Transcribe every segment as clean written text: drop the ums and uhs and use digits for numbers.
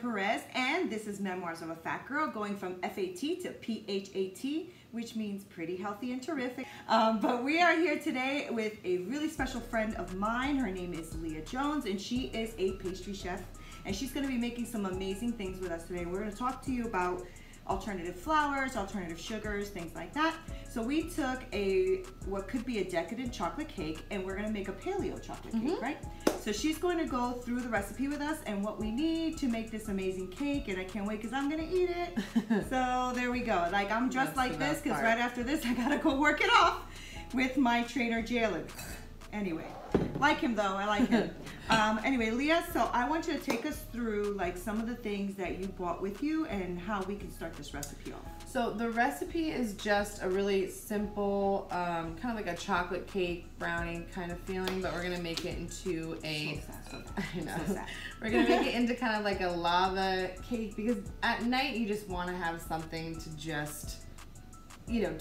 Perez, and this is Memoirs of a Fat Girl, going from FAT to PHAT, which means pretty, healthy, and terrific. But we are here today with a really special friend of mine. Her name is Leah Jones, and she is a pastry chef, and she's going to be making some amazing things with us today. We're going to talk to you about alternative flours, alternative sugars, things like that. So we took what could be a decadent chocolate cake, and we're gonna make a paleo chocolate cake, right? So she's going to go through the recipe with us and what we need to make this amazing cake, and I can't wait because I'm gonna eat it. So there we go. Like, I'm dressed like this because right after this I gotta go work it off with my trainer Jalen. Anyway, like him though, I like him. Anyway, Leah, so I want you to take us through like some of the things that you brought with you and how we can start this recipe off. So the recipe is just a really simple, kind of like a chocolate cake, brownie kind of feeling, but we're gonna make it into a, I know, we're gonna make it into kind of like a lava cake, because at night you just wanna have something to just, you know,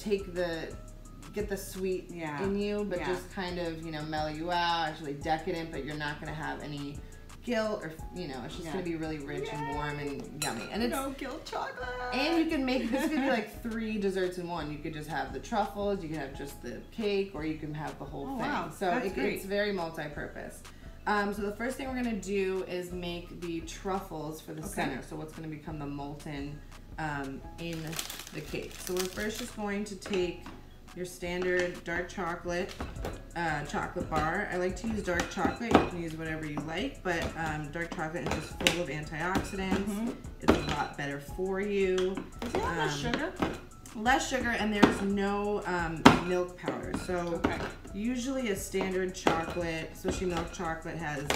get the sweet in you, but just kind of, you know, mellow you out. Actually decadent, but you're not gonna have any guilt, or, you know, it's just gonna be really rich and warm and yummy. And it's no guilt chocolate. And you can make this could be like 3 desserts in one. You could just have the truffles, you can have just the cake, or you can have the whole thing. Wow. So it's very multi-purpose. So the first thing we're gonna do is make the truffles for the center. So what's gonna become the molten in the cake. So we're first just going to take your standard dark chocolate chocolate bar. I like to use dark chocolate. You can use whatever you like, but dark chocolate is just full of antioxidants. It's a lot better for you. Does it have less sugar? Less sugar, and there's no milk powder. So usually a standard chocolate, especially milk chocolate, has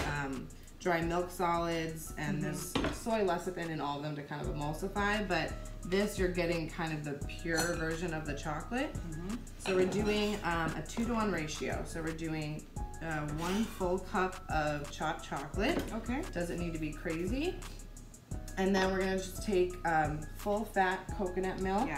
dry milk solids, and there's soy lecithin in all of them to kind of emulsify, but this you're getting kind of the pure version of the chocolate. So we're doing a 2-to-1 ratio. So we're doing 1 full cup of chopped chocolate. Doesn't need to be crazy. And then we're gonna just take full fat coconut milk.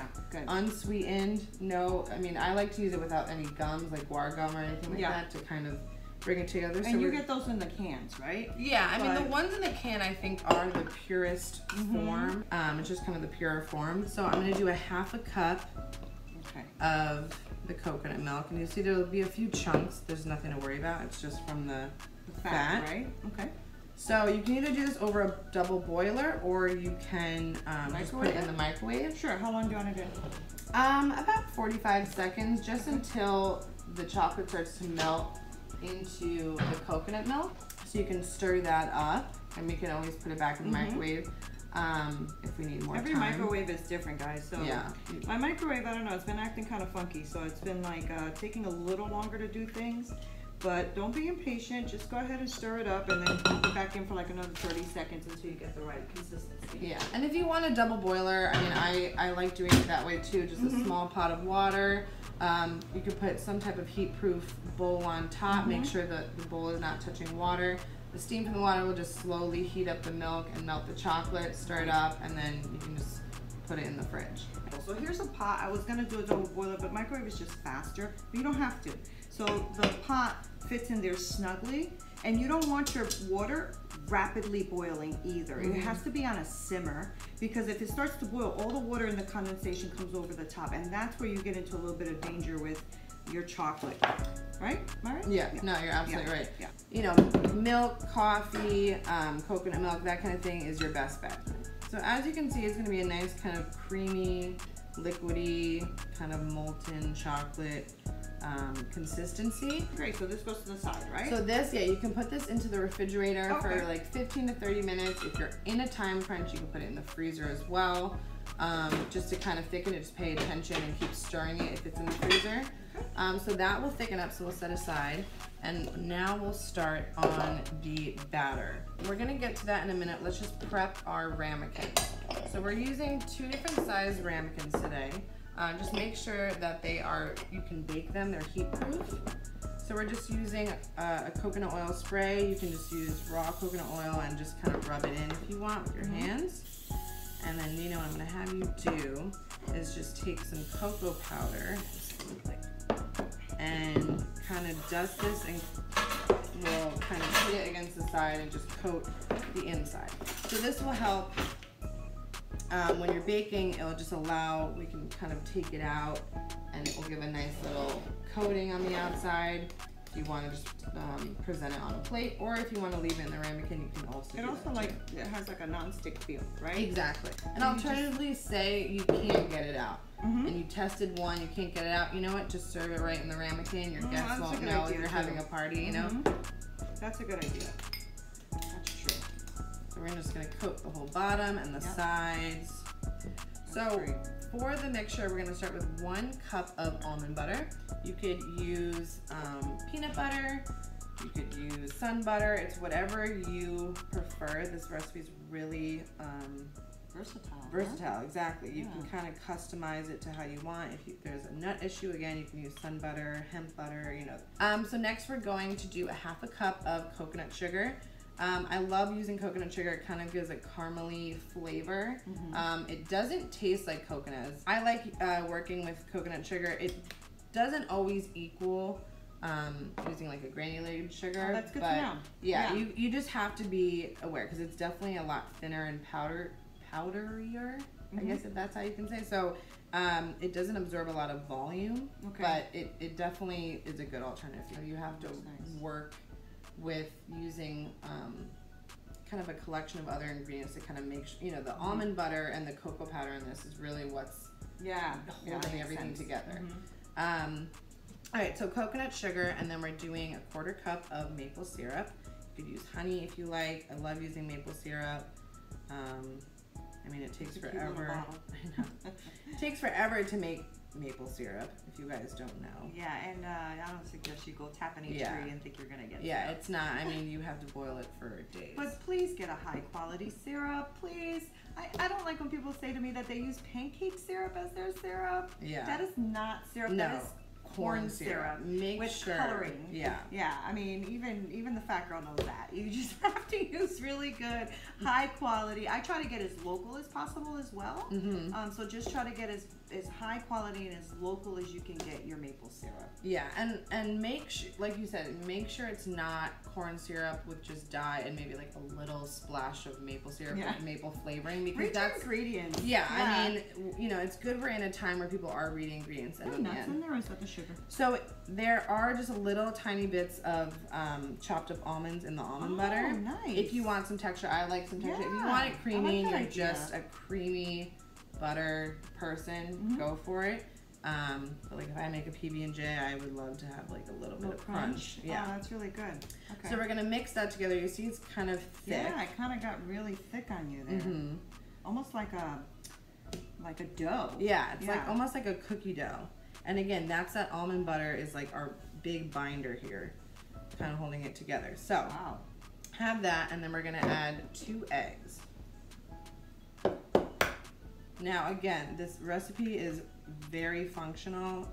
Unsweetened. No, I mean, I like to use it without any gums, like guar gum or anything like that, to kind of bring it together. And so you get those in the cans, right? Yeah, I mean, the ones in the can I think are the purest form. It's just kind of the purer form. So I'm gonna do a 1/2 cup of the coconut milk, and you see there'll be a few chunks. There's nothing to worry about. It's just from the fat, right? So you can either do this over a double boiler, or you can just put it in the microwave. Sure. How long do you want to do? About 45 seconds, just until the chocolate starts to melt into the coconut milk. So you can stir that up, and we can always put it back in the microwave if we need more time. Every microwave is different, guys. So my microwave, I don't know, it's been acting kind of funky, so it's been like taking a little longer to do things. But don't be impatient. Just go ahead and stir it up, and then put it back in for like another 30 seconds until you get the right consistency. Yeah, and if you want a double boiler, I mean, I like doing it that way too. Just a small pot of water. You could put some type of heat-proof bowl on top. Make sure that the bowl is not touching water. The steam from the water will just slowly heat up the milk and melt the chocolate. Stir it up, and then you can just put it in the fridge. So here's a pot. I was gonna do a double boiler, but microwave is just faster. But you don't have to. So the pot fits in there snugly, and you don't want your water rapidly boiling either. It has to be on a simmer, because if it starts to boil, all the water and the condensation comes over the top, and that's where you get into a little bit of danger with your chocolate. Right? Am I right? Yeah. No, you're absolutely right. You know, milk, coffee, coconut milk, that kind of thing is your best bet. So as you can see, it's going to be a nice kind of creamy, liquidy, kind of molten chocolate consistency. Great, so this goes to the side, right? So this, you can put this into the refrigerator for like 15 to 30 minutes. If you're in a time crunch, you can put it in the freezer as well, just to kind of thicken it. Just pay attention and keep stirring it if it's in the freezer. So that will thicken up, so we'll set aside. And now we'll start on the batter. We're gonna get to that in a minute. Let's just prep our ramekins. So we're using 2 different size ramekins today. Just make sure that you can bake them, they're heat proof. So we're just using a coconut oil spray. You can just use raw coconut oil and just kind of rub it in if you want with your hands. And then, Neena, what I'm gonna have you do is just take some cocoa powder and kind of dust this, and we'll kind of hit it against the side and just coat the inside. So this will help when you're baking. It'll just allow, we can kind of take it out and it will give a nice little coating on the outside. If you want to just present it on a plate, or if you want to leave it in the ramekin, you can also do that like too. it has like a non-stick feel, right? Exactly. And alternatively, say you can't get it out, and you tested one, you can't get it out. You know what? Just serve it right in the ramekin. Your guests won't know if you're having a party. You know. That's a good idea. That's true. So we're just gonna coat the whole bottom and the sides. So for the mixture, we're gonna start with 1 cup of almond butter. You could use peanut butter, you could use sun butter. It's whatever you prefer. This recipe is really versatile, exactly. You can kind of customize it to how you want. If there's a nut issue, again, you can use sun butter, hemp butter, you know. So next we're going to do a 1/2 cup of coconut sugar. I love using coconut sugar. It kind of gives a caramely flavor. It doesn't taste like coconuts. I like working with coconut sugar. It doesn't always equal using like a granulated sugar. Oh, that's good to know. Yeah, you just have to be aware because it's definitely a lot thinner and powderier, I guess if that's how you can say. So it doesn't absorb a lot of volume, but it definitely is a good alternative. You have to work with using kind of a collection of other ingredients to kind of make sure, you know, the almond butter and the cocoa powder in this is really what's holding everything together. All right, so coconut sugar, and then we're doing a 1/4 cup of maple syrup. You could use honey if you like. I love using maple syrup. I mean, it takes forever. I know. It takes forever to make maple syrup, if you guys don't know. Yeah, and I don't suggest you go tap any tree and think you're gonna get syrup. It's not. I mean, you have to boil it for days. But please get a high quality syrup, please. I don't like when people say to me that they use pancake syrup as their syrup. Yeah. That is not syrup. No. That is corn syrup with coloring. Yeah. Yeah. I mean, even the fat girl knows that. You just have to use really good, high quality. I try to get as local as possible as well. So just try to get as high quality and as local as you can get your maple syrup. Yeah, and make sure, like you said, make sure it's not corn syrup with just dye and maybe like a little splash of maple syrup with maple flavoring, because that's ingredients. Yeah, I mean, you know, it's good. We're in a time where people are reading ingredients and nuts in there, is that the sugar? So there are just a little tiny bits of chopped up almonds in the almond butter. Nice. If you want some texture, I like some texture. If you want it creamy and you're just a creamy butter person, go for it. But like if I make a PB&J, I would love to have like a little bit of crunch. Yeah, that's really good. Okay. So we're gonna mix that together. You see, it's kind of thick. Yeah, it kind of got really thick on you there. Almost like a dough. Yeah, it's like almost like a cookie dough. And again, that's that almond butter is like our big binder here, kind of holding it together. So have that, and then we're gonna add 2 eggs. Now again, this recipe is very functional.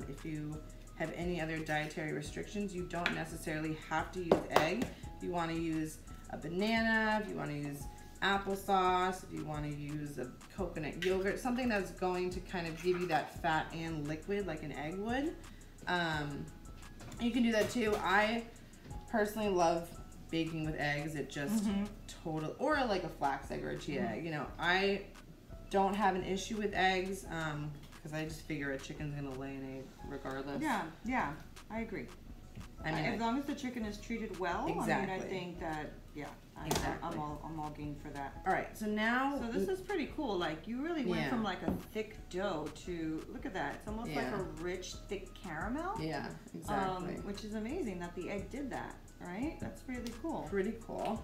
If you have any other dietary restrictions, you don't necessarily have to use egg. If you want to use a banana, if you want to use applesauce, if you want to use a coconut yogurt, something that's going to kind of give you that fat and liquid like an egg would, you can do that too. I personally love baking with eggs. It just or like a flax egg or a chia egg. You know, I don't have an issue with eggs because I just figure a chicken's gonna lay an egg regardless. Yeah, I agree. I mean, as long as the chicken is treated well, exactly. I mean, I think that I'm all game for that. All right, so now this is pretty cool. Like you really went from like a thick dough to look at that. It's almost like a rich, thick caramel. Yeah, exactly. Which is amazing that the egg did that. Right? That's really cool. Pretty cool.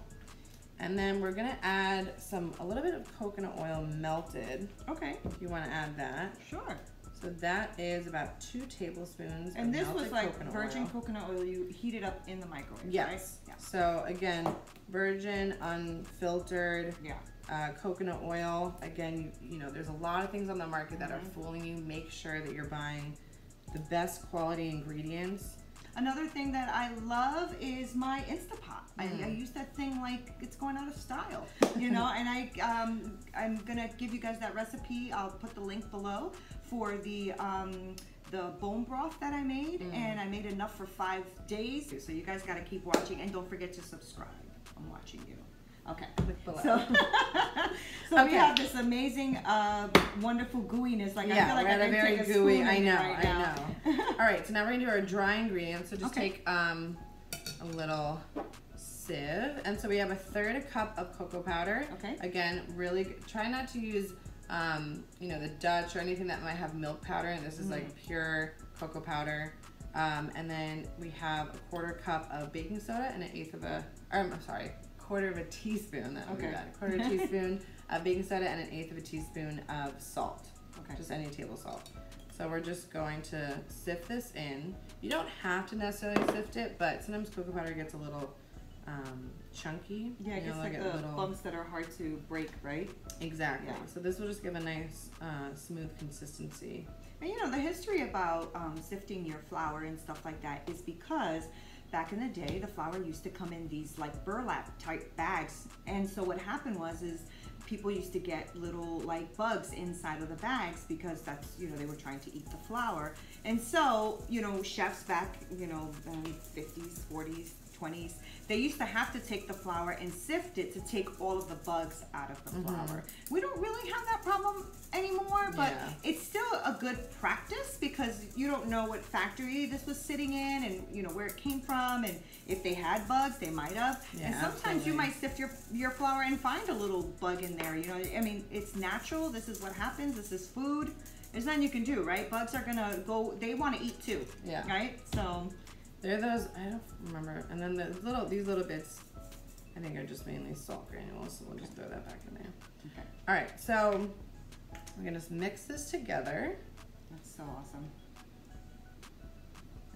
And then we're gonna add a little bit of coconut oil melted. Okay. If you want to add that. Sure. So that is about 2 tablespoons. And this was like coconut virgin oil. Coconut oil you heated up in the microwave, yes. right? Yeah. So again, virgin, unfiltered, coconut oil. Again, you know, there's a lot of things on the market that are fooling you. Make sure that you're buying the best quality ingredients. Another thing that I love is my Instapot. I use that thing like it's going out of style, you know. And I'm gonna give you guys that recipe. I'll put the link below for the bone broth that I made, and I made enough for 5 days. So you guys gotta keep watching, and don't forget to subscribe. I'm watching you. Okay. Link below. So we have this amazing, wonderful gooiness. Like, yeah, I feel like we're I can very take a gooey. spoon I know, right now. I know. All right, so now we're gonna do our dry ingredients. So just take a little sieve, and so we have 1/3 cup of cocoa powder. Okay. Again, really try not to use, you know, the Dutch or anything that might have milk powder. And this is like pure cocoa powder. And then we have 1/4 cup of baking soda and 1/8 of a, I'm sorry, 1/4 of a teaspoon. That would be bad. 1/4 of a teaspoon of baking soda and 1/8 of a teaspoon of salt. Okay. Just any table salt. So we're just going to sift this in. You don't have to necessarily sift it, but sometimes cocoa powder gets a little chunky. Yeah, it gets like the little bumps that are hard to break, right? Exactly. Yeah. So this will just give a nice smooth consistency. And you know, the history about sifting your flour and stuff like that is because back in the day, the flour used to come in these like burlap type bags. And so what happened was people used to get little like bugs inside of the bags because that's, you know, they were trying to eat the flour. And so, you know, chefs back, you know, 50s, 40s, 20s, they used to have to take the flour and sift it to take all of the bugs out of the flour. We don't really have that problem anymore, but it's still a good practice because you don't know what factory this was sitting in and, you know, where it came from, and if they had bugs, they might have. And sometimes you might sift your flour and find a little bug in there, you know. I mean, it's natural. This is what happens. This is food. There's nothing you can do, right? Bugs are gonna go, they want to eat too, right? So there are those, I don't remember, and then these little bits, I think are just mainly salt granules, so we'll just throw that back in there. Okay. All right, so we're gonna just mix this together. That's so awesome.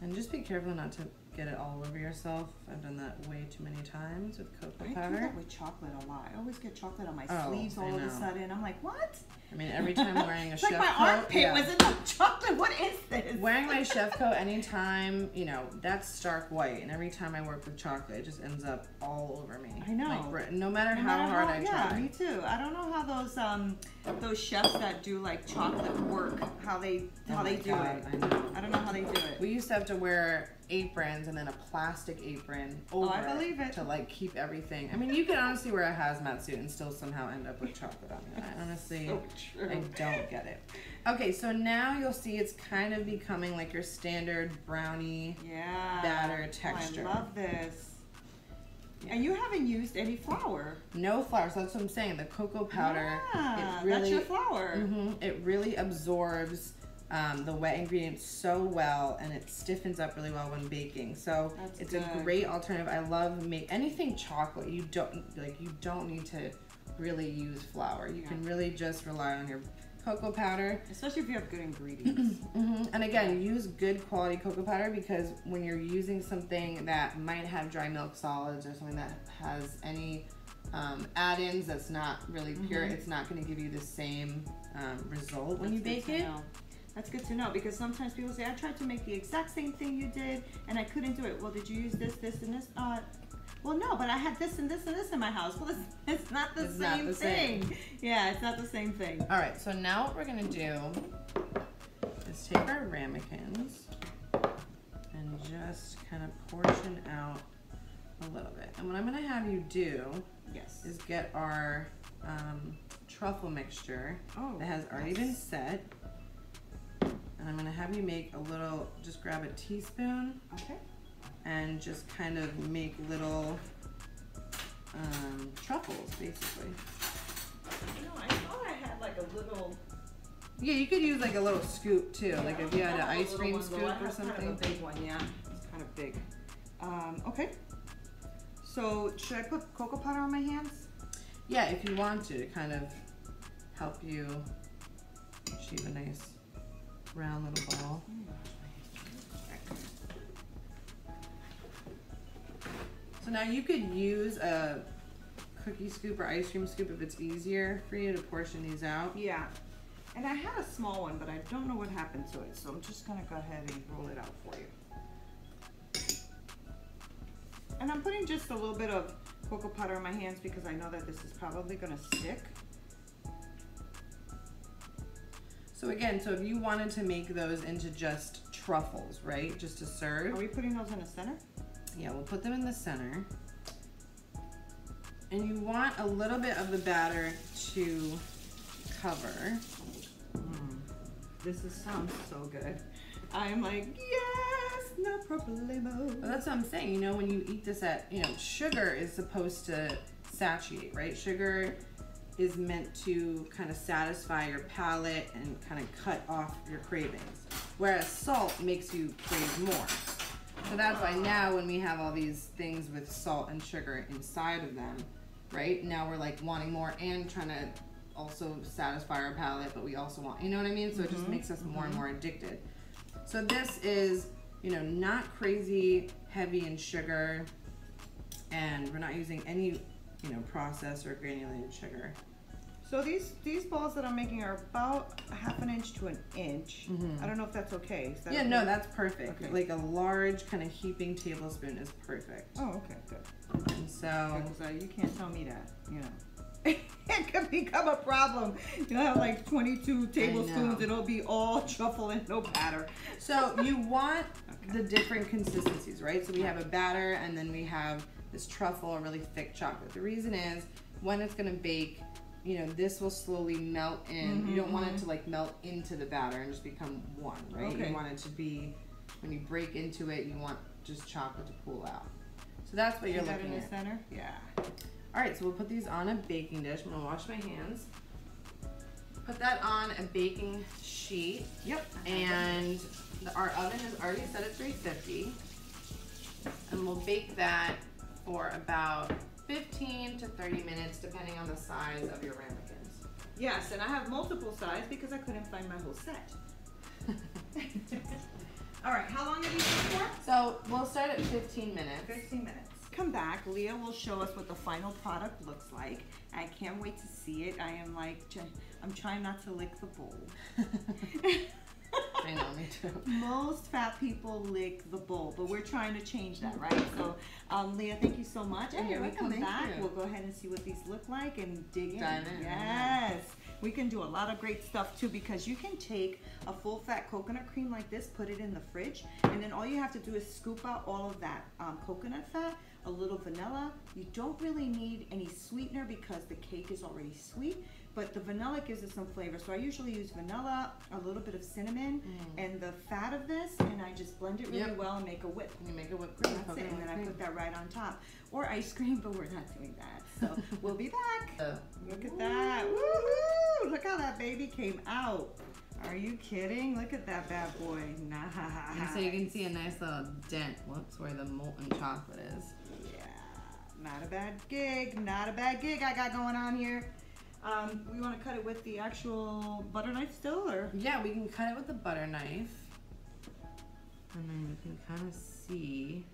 And just be careful not to get it all over yourself. I've done that way too many times with cocoa powder. I do that with chocolate a lot. I always get chocolate on my sleeves all of a sudden. I'm like, what? I mean, every time wearing a chef coat. Like my armpit was in the chocolate. What is this? Wearing my chef coat anytime, you know, that's stark white. And every time I work with chocolate, it just ends up all over me. I know. Like, no matter how hard I try. Yeah, me too. I don't know how those chefs that do like chocolate work, how they do it. I know. I don't know how they do it. We used to have to wear aprons and then a plastic apron over it to like keep everything. I mean, you could honestly wear a hazmat suit and still somehow end up with chocolate on you. I honestly, I don't get it. Okay, so now you'll see it's kind of becoming like your standard brownie batter texture. I love this. Yeah. And you haven't used any flour. No flour, so that's what I'm saying. The cocoa powder, it really, that's your flour. It really absorbs the wet ingredients so well, and it stiffens up really well when baking. So it's a great alternative. I love anything chocolate. You don't need to really use flour. You can really just rely on your cocoa powder, especially if you have good ingredients. And again, use good quality cocoa powder, because when you're using something that might have dry milk solids or something that has any add-ins that's not really pure, it's not going to give you the same result when you bake it. That's good to know, because sometimes people say, I tried to make the exact same thing you did and I couldn't do it. Well, did you use this, this, and this? Well, no, but I had this and this and this in my house. Well, it's not the same thing. Yeah, it's not the same thing. All right, so now what we're going to do is take our ramekins and just kind of portion out a little bit. And what I'm going to have you do is get our truffle mixture that has already been set. And I'm gonna have you make a little, just grab a teaspoon and just kind of make little truffles, basically. You know, I thought I had like a little... Yeah, you could use like a little scoop too, like if you had an ice cream scoop or something. Kind of a big one, yeah. It's kind of big. Okay. So, should I put cocoa powder on my hands? Yeah, if you want to kind of help you achieve a nice round little ball. So now you could use a cookie scoop or ice cream scoop if it's easier for you to portion these out. Yeah. And I had a small one, but I don't know what happened to it, so I'm just gonna go ahead and roll it out for you. And I'm putting just a little bit of cocoa powder on my hands because I know that this is probably gonna stick. So again, so if you wanted to make those into just truffles, right? Just to serve. Are we putting those in the center? Yeah, we'll put them in the center. And you want a little bit of the batter to cover. This sounds so good. I'm like, yes, no problemo. Well, that's what I'm saying. You know, when you eat this at, you know, sugar is supposed to satiate, right? Sugar is meant to kind of satisfy your palate and kind of cut off your cravings. Whereas salt makes you crave more. So that's why now when we have all these things with salt and sugar inside of them, right? Now we're like wanting more and trying to also satisfy our palate, but we also want, you know what I mean? So it just makes us more and more addicted. So this is, you know, not crazy heavy in sugar, and we're not using any, you know, processed or granulated sugar. So these balls that I'm making are about a ½ inch to an inch. I don't know if that's okay. Is that okay? No, that's perfect. Okay. Like a large kind of heaping tablespoon is perfect. Oh, okay, good. And so you can't tell me that, you know. It could become a problem. You'll have like 22 tablespoons. It'll be all truffle and no batter. So you want the different consistencies, right? So we have a batter, and then we have this truffle, or really thick chocolate. The reason is when it's gonna bake, you know, this will slowly melt in. You don't want it to like melt into the batter and just become one, right? You want it to be, when you break into it, you want just chocolate to pool out. So that's what you're looking in the at. center? Yeah. All right, so we'll put these on a baking dish. I'm gonna wash my hands. Put that on a baking sheet. Yep. And our oven is already set at 350. And we'll bake that for about 15 to 30 minutes, depending on the size of your ramekins. Yes, and I have multiple sizes because I couldn't find my whole set. All right, how long are these for? So we'll start at 15 minutes. 15 minutes. Come back, Leah will show us what the final product looks like. I can't wait to see it. I am like, I'm trying not to lick the bowl. I know, me too. Most fat people lick the bowl, but we're trying to change that, right? So, Leah, thank you so much. And when we come back, we'll go ahead and see what these look like and dig in. Dive in. Yes. We can do a lot of great stuff too, because you can take a full fat coconut cream like this, put it in the fridge, and then all you have to do is scoop out all of that coconut fat, a little vanilla. You don't really need any sweetener because the cake is already sweet, but the vanilla gives it some flavor. So I usually use vanilla, a little bit of cinnamon, and the fat of this, and I just blend it really well and make a whip. You make a whipped cream. That's it, and then I put that right on top. Or ice cream, but we're not doing that. So we'll be back. Look at that. Woohoo! Look how that baby came out. Are you kidding? Look at that bad boy. Nice. And so you can see a nice little dent, where the molten chocolate is. Yeah, not a bad gig. Not a bad gig I got going on here. We want to cut it with the actual butter knife still, or? Yeah, we can cut it with the butter knife. And then you can kind of see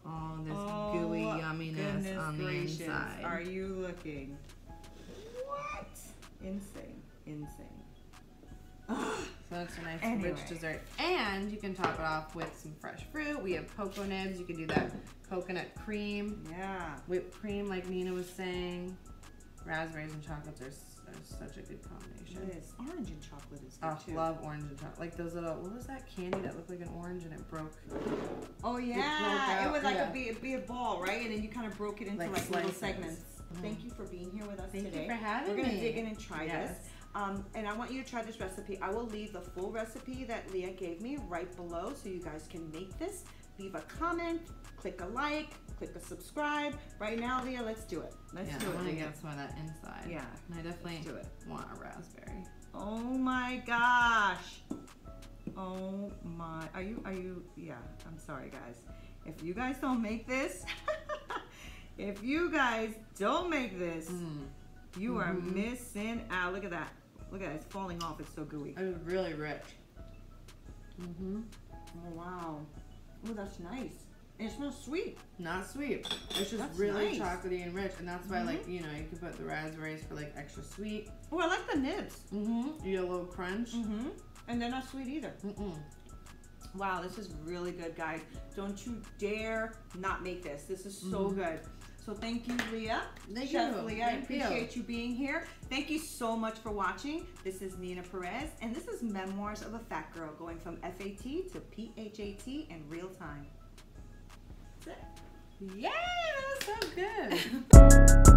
all this gooey yumminess on the inside. Are you looking? What? Insane. Insane. So it's a nice rich dessert. And you can top it off with some fresh fruit. We have cocoa nibs. You can do that coconut cream. Yeah. Whipped cream, like Neena was saying. Raspberries and chocolates are such a good combination. It is. Orange and chocolate is good too. Love orange and chocolate. Like those little, what was that candy that looked like an orange and it broke? Oh yeah, it was like be a ball, right? And then you kind of broke it into like little segments. Thank you for being here with us today. Thank you for having me. We're gonna dig in and try this. And I want you to try this recipe. I will leave the full recipe that Leah gave me right below so you guys can make this. Leave a comment, click a like, click a subscribe. Right now, Leah, let's do it. Let's do it. I want to get some of that inside. Yeah. And I definitely want a raspberry. Oh my gosh. Oh my. Are you, yeah, I'm sorry guys. If you guys don't make this, if you guys don't make this, you are missing out. Look at that. Look at that. It's falling off. It's so gooey. It was really rich. Oh, wow. Oh, that's nice. And it smells sweet. Not sweet. It's just really chocolatey and rich. And that's why, like, you know, you can put the raspberries for, like, extra sweet. Oh, I like the nibs. You get a little crunch. And they're not sweet either. Wow, this is really good, guys. Don't you dare not make this. This is so good. So thank you, Leah. Chef Leah, I appreciate you being here. Thank you so much for watching. This is Neena Perez, and this is Memoirs of a Fat Girl, going from FAT to PHAT in real time. That's it. Yay, that was so good.